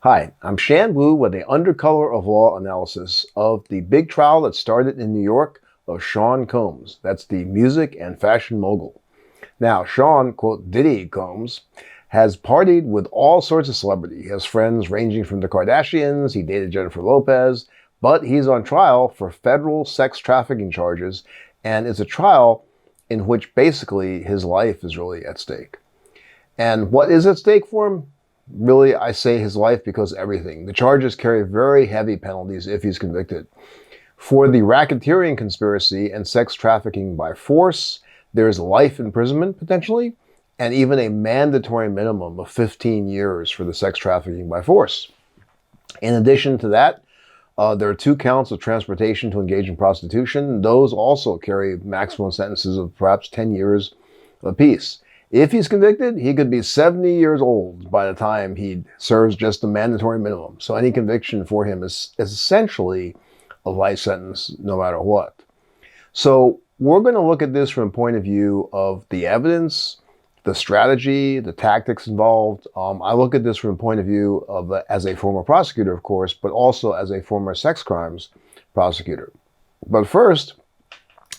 Hi, I'm Shan Wu with a Undercolor of Law analysis of the big trial that started in New York of Sean Combs. That's the music and fashion mogul. Now, Sean, quote, Diddy Combs, has partied with all sorts of celebrity. He has friends ranging from the Kardashians, he dated Jennifer Lopez, but he's on trial for federal sex trafficking charges, and it's a trial in which basically his life is really at stake. And what is at stake for him? Really, I say his life because everything. The charges carry very heavy penalties if he's convicted. For the racketeering conspiracy and sex trafficking by force, there's life imprisonment potentially, and even a mandatory minimum of 15 years for the sex trafficking by force. In addition to that, there are 2 counts of transportation to engage in prostitution. Those also carry maximum sentences of perhaps 10 years apiece. If he's convicted, he could be 70 years old by the time he serves just the mandatory minimum. So any conviction for him is essentially a life sentence no matter what. So we're going to look at this from a point of view of the evidence, the strategy, the tactics involved. I look at this from a point of view of as a former prosecutor, of course, but also as a former sex crimes prosecutor. But first,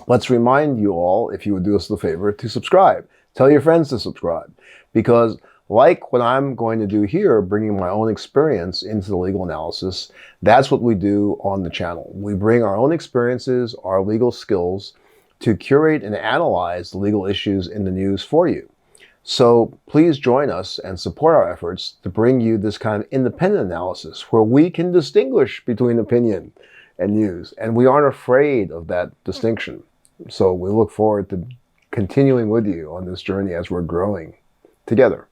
let's remind you all, if you would do us the favor, to subscribe. Tell your friends to subscribe, because like what I'm going to do here, bringing my own experience into the legal analysis, that's what we do on the channel. We bring our own experiences, our legal skills, to curate and analyze the legal issues in the news for you. So please join us and support our efforts to bring you this kind of independent analysis where we can distinguish between opinion and news, and we aren't afraid of that distinction. So we look forward to continuing with you on this journey as we're growing together.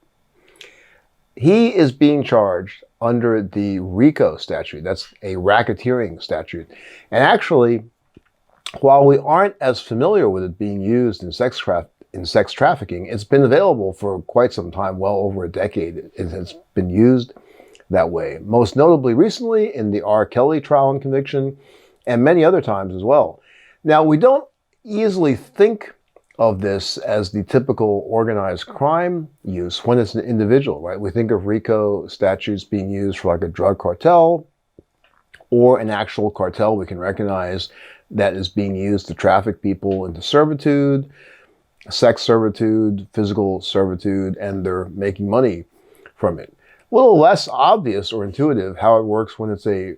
He is being charged under the RICO statute. That's a racketeering statute. And actually, while we aren't as familiar with it being used in sex trafficking, it's been available for quite some time, well over a decade. It has been used that way. Most notably recently in the R. Kelly trial and conviction, and many other times as well. Now, we don't easily think of this as the typical organized crime use when it's an individual, right? We think of RICO statutes being used for like a drug cartel or an actual cartel we can recognize that is being used to traffic people into servitude, sex servitude, physical servitude, and they're making money from it. A little less obvious or intuitive how it works when it's a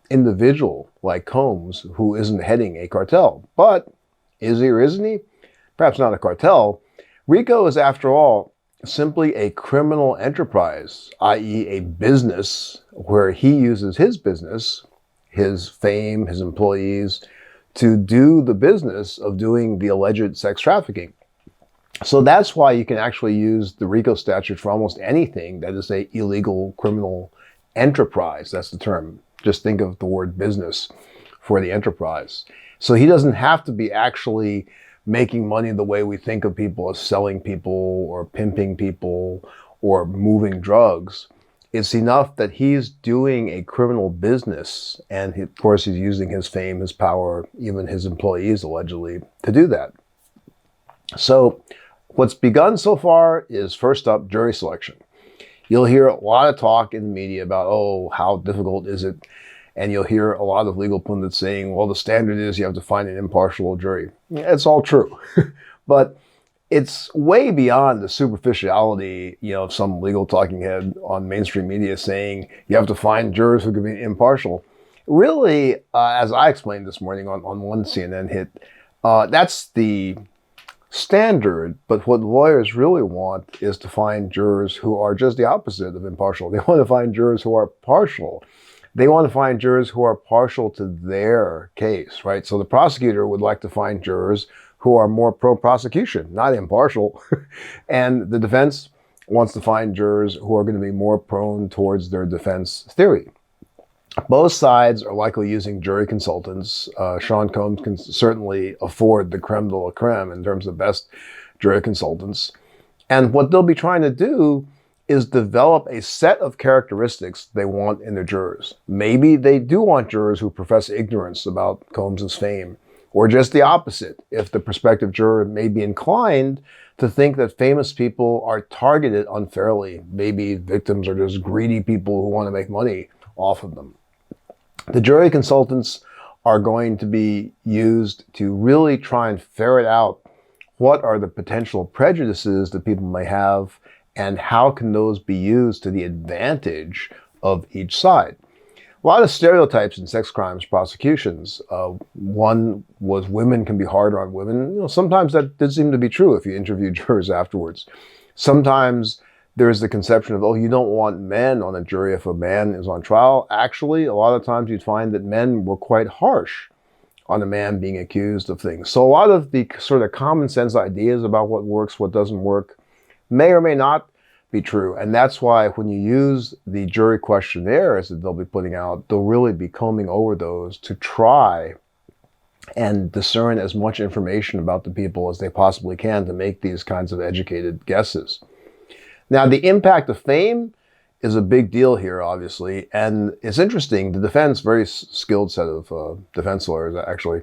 individual like Combs who isn't heading a cartel. But is he or isn't he? Perhaps not a cartel. RICO is, after all, simply a criminal enterprise, i.e. a business where he uses his business, his fame, his employees, to do the business of doing the alleged sex trafficking. So that's why you can actually use the RICO statute for almost anything that is a illegal criminal enterprise. That's the term. Just think of the word business for the enterprise. So he doesn't have to be actually making money the way we think of people as selling people or pimping people or moving drugs. It's enough that he's doing a criminal business, and of course he's using his fame, his power, even his employees allegedly, to do that. So what's begun so far is, first up, jury selection. You'll hear a lot of talk in the media about, oh, how difficult is it? And you'll hear a lot of legal pundits saying, well, the standard is you have to find an impartial jury. It's all true. But it's way beyond the superficiality, of some legal talking head on mainstream media saying you have to find jurors who can be impartial. Really, as I explained this morning on one CNN hit, that's the standard, but what lawyers really want is to find jurors who are just the opposite of impartial. They want to find jurors who are partial. They want to find jurors who are partial to their case, right? So the prosecutor would like to find jurors who are more pro-prosecution, not impartial. And the defense wants to find jurors who are going to be more prone towards their defense theory. Both sides are likely using jury consultants. Sean Combs can certainly afford the creme de la creme in terms of best jury consultants. And what they'll be trying to do is develop a set of characteristics they want in their jurors. Maybe they do want jurors who profess ignorance about Combs' fame Or just the opposite, if the prospective juror may be inclined to think that famous people are targeted unfairly. Maybe victims are just greedy people who want to make money off of them. The jury consultants are going to be used to really try and ferret out what are the potential prejudices that people may have and how can those be used to the advantage of each side. A lot of stereotypes in sex crimes prosecutions. One was women can be harder on women. Sometimes that did seem to be true if you interview jurors afterwards. Sometimes there's the conception of, oh, you don't want men on a jury if a man is on trial. Actually, a lot of times you'd find that men were quite harsh on a man being accused of things. So a lot of the sort of common sense ideas about what works, what doesn't work, may or may not be true. And that's why when you use the jury questionnaires that they'll be putting out, they'll really be combing over those to try and discern as much information about the people as they possibly can to make these kinds of educated guesses. Now, the impact of fame is a big deal here, obviously. And it's interesting, the defense, very skilled set of defense lawyers, actually,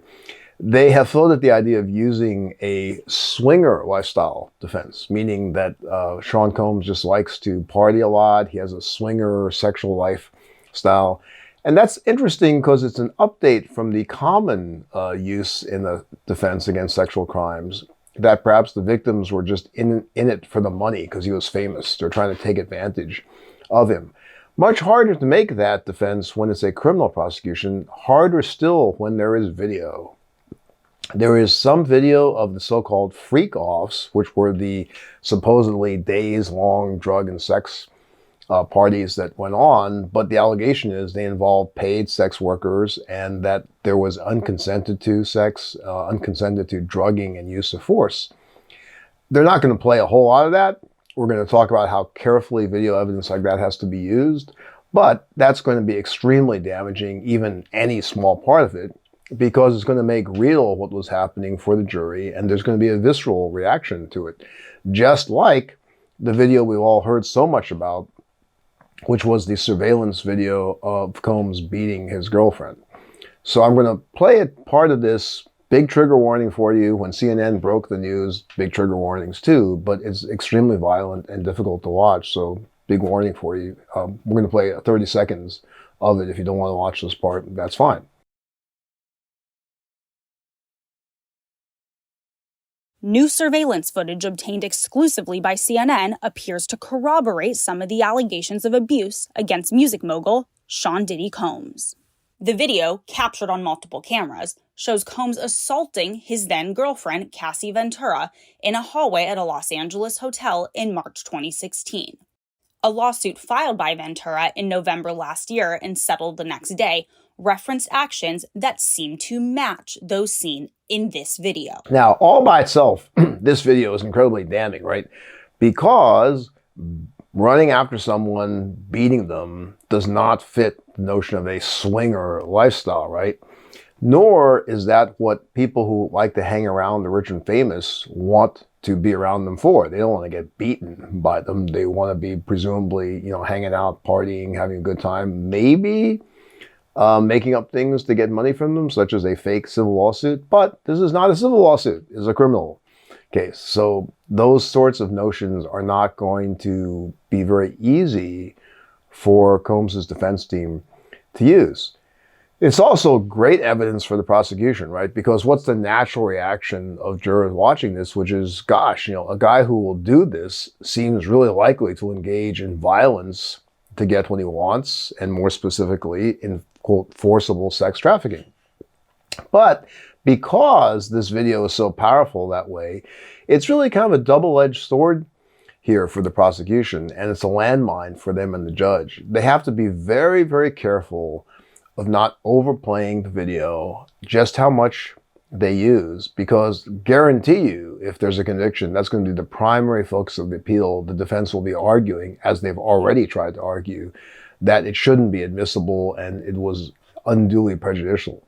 they have floated the idea of using a swinger lifestyle defense, meaning that Sean Combs just likes to party a lot. He has a swinger sexual lifestyle. And that's interesting because it's an update from the common use in the defense against sexual crimes, that perhaps the victims were just in it for the money because he was famous. They're trying to take advantage of him. Much harder to make that defense when it's a criminal prosecution, harder still when there is video. There is some video of the so-called freak-offs, which were the supposedly days-long drug and sex parties that went on, but the allegation is they involved paid sex workers and that there was unconsented to sex, unconsented to drugging and use of force. They're not going to play a whole lot of that. We're going to talk about how carefully video evidence like that has to be used, but that's going to be extremely damaging, even any small part of it, because it's going to make real what was happening for the jury, and there's going to be a visceral reaction to it. Just like the video we've all heard so much about, which was the surveillance video of Combs beating his girlfriend. So I'm going to play a part of this. Big trigger warning for you. When CNN broke the news, big trigger warnings too, but it's extremely violent and difficult to watch, so big warning for you. We're going to play 30 seconds of it. If you don't want to watch this part, that's fine. New surveillance footage obtained exclusively by CNN appears to corroborate some of the allegations of abuse against music mogul Sean Diddy Combs. The video, captured on multiple cameras, shows Combs assaulting his then-girlfriend, Cassie Ventura, in a hallway at a Los Angeles hotel in March 2016. A lawsuit filed by Ventura in November last year and settled the next day referenced actions that seem to match those seen in this video. Now, all by itself, this video is incredibly damning, right? Because running after someone, beating them, does not fit the notion of a swinger lifestyle, right? Nor is that what people who like to hang around the rich and famous want to be around them for. They don't want to get beaten by them. They want to be presumably, hanging out, partying, having a good time, maybe making up things to get money from them, such as a fake civil lawsuit. But this is not a civil lawsuit. It's a criminal case. So those sorts of notions are not going to be very easy for Combs' defense team to use. It's also great evidence for the prosecution, right? Because what's the natural reaction of jurors watching this, which is, gosh, a guy who will do this seems really likely to engage in violence to get what he wants, and more specifically in, quote, forcible sex trafficking. But because this video is so powerful that way, it's really kind of a double-edged sword here for the prosecution, and it's a landmine for them and the judge. They have to be very, very careful of not overplaying the video, just how much they use, because guarantee you, if there's a conviction, that's going to be the primary focus of the appeal. The defense will be arguing, as they've already tried to argue, that it shouldn't be admissible and it was unduly prejudicial.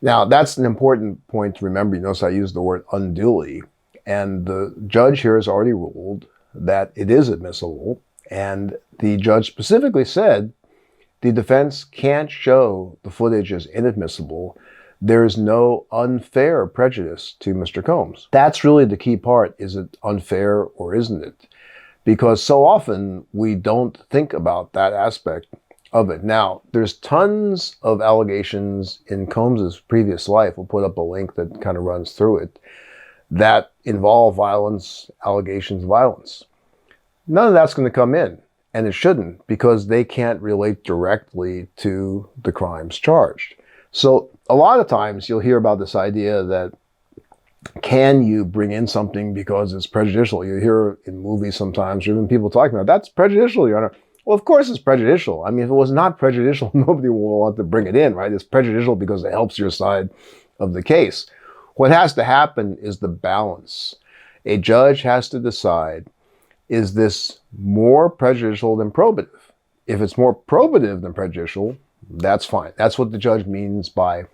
Now, that's an important point to remember. You notice I used the word unduly, and the judge here has already ruled that it is admissible, and the judge specifically said the defense can't show the footage as inadmissible There's no unfair prejudice to Mr. Combs. That's really the key part. Is it unfair or isn't it? Because so often we don't think about that aspect of it. Now, there's tons of allegations in Combs's previous life. We'll put up a link that kind of runs through it that involve violence, allegations of violence. None of that's going to come in, and it shouldn't, because they can't relate directly to the crimes charged. So a lot of times you'll hear about this idea that can you bring in something because it's prejudicial? You hear in movies sometimes, or even people talking about, that's prejudicial, Your Honor. Well, of course it's prejudicial. I mean, if it was not prejudicial, nobody will want to bring it in, right? It's prejudicial because it helps your side of the case. What has to happen is the balance. A judge has to decide, is this more prejudicial than probative? If it's more probative than prejudicial, that's fine. That's what the judge means by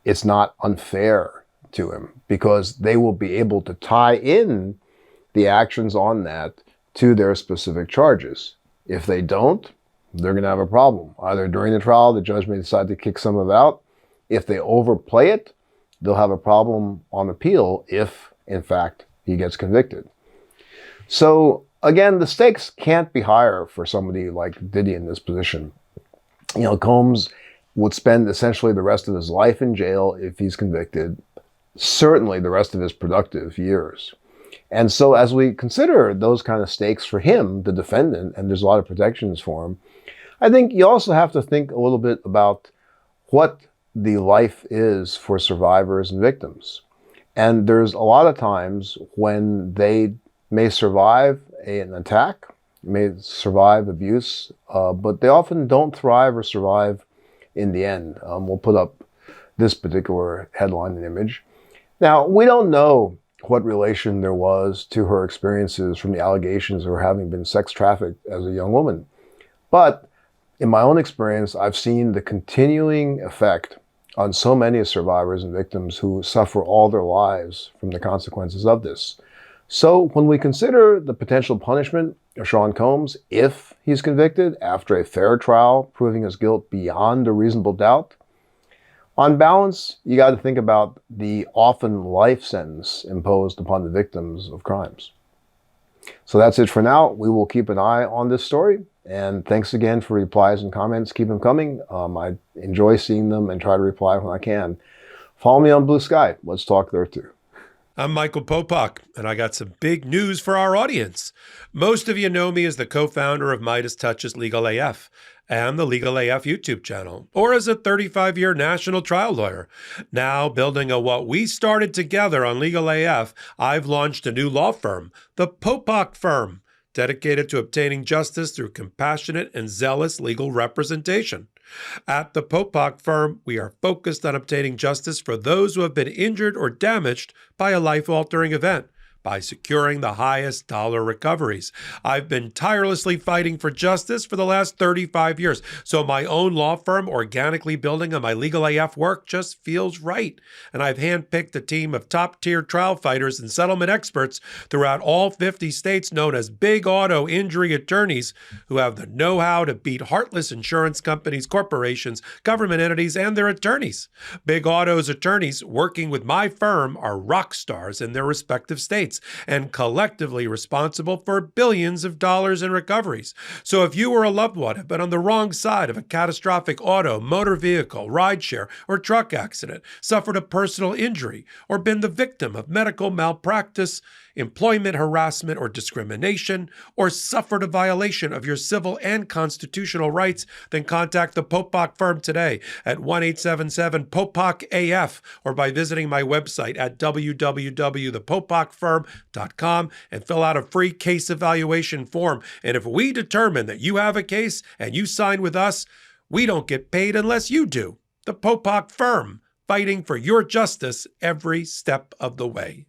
it's not unfair to him, because they will be able to tie in the actions on that to their specific charges. If they don't, they're going to have a problem. Either during the trial, the judge may decide to kick some of it out. If they overplay it, they'll have a problem on appeal if, in fact, he gets convicted. So, again, the stakes can't be higher for somebody like Diddy in this position. You know, Combs would spend essentially the rest of his life in jail if he's convicted, certainly the rest of his productive years. And so as we consider those kind of stakes for him, the defendant, and there's a lot of protections for him, I think you also have to think a little bit about what the life is for survivors and victims. And there's a lot of times when they may survive an attack, may survive abuse, but they often don't thrive or survive in the end. We'll put up this particular headline and image. Now, we don't know what relation there was to her experiences from the allegations of her having been sex trafficked as a young woman. But in my own experience, I've seen the continuing effect on so many survivors and victims who suffer all their lives from the consequences of this. So when we consider the potential punishment of Sean Combs, if he's convicted after a fair trial proving his guilt beyond a reasonable doubt, on balance, you got to think about the often life sentence imposed upon the victims of crimes. So that's it for now. We will keep an eye on this story. And thanks again for replies and comments. Keep them coming. I enjoy seeing them and try to reply when I can. Follow me on Blue Sky. Let's talk there too. I'm Michael Popak, and I got some big news for our audience. Most of you know me as the co-founder of Midas Touch's Legal AF and the Legal AF YouTube channel, or as a 35-year national trial lawyer. Now, building on what we started together on Legal AF, I've launched a new law firm, the Popak Firm, dedicated to obtaining justice through compassionate and zealous legal representation. At the Popak Firm, we are focused on obtaining justice for those who have been injured or damaged by a life-altering event by securing the highest dollar recoveries. I've been tirelessly fighting for justice for the last 35 years, so my own law firm organically building on my Legal AF work just feels right. And I've handpicked a team of top-tier trial fighters and settlement experts throughout all 50 states known as big auto injury attorneys who have the know-how to beat heartless insurance companies, corporations, government entities, and their attorneys. Big Auto's attorneys working with my firm are rock stars in their respective states and collectively responsible for billions of dollars in recoveries. So if you or a loved one have been on the wrong side of a catastrophic auto, motor vehicle, rideshare, or truck accident, suffered a personal injury, or been the victim of medical malpractice, employment harassment or discrimination, or suffered a violation of your civil and constitutional rights, then contact the Popak Firm today at 1-877-POPAK-AF or by visiting my website at www.thepopakfirm.com and fill out a free case evaluation form. And if we determine that you have a case and you sign with us, we don't get paid unless you do. The Popak Firm, fighting for your justice every step of the way.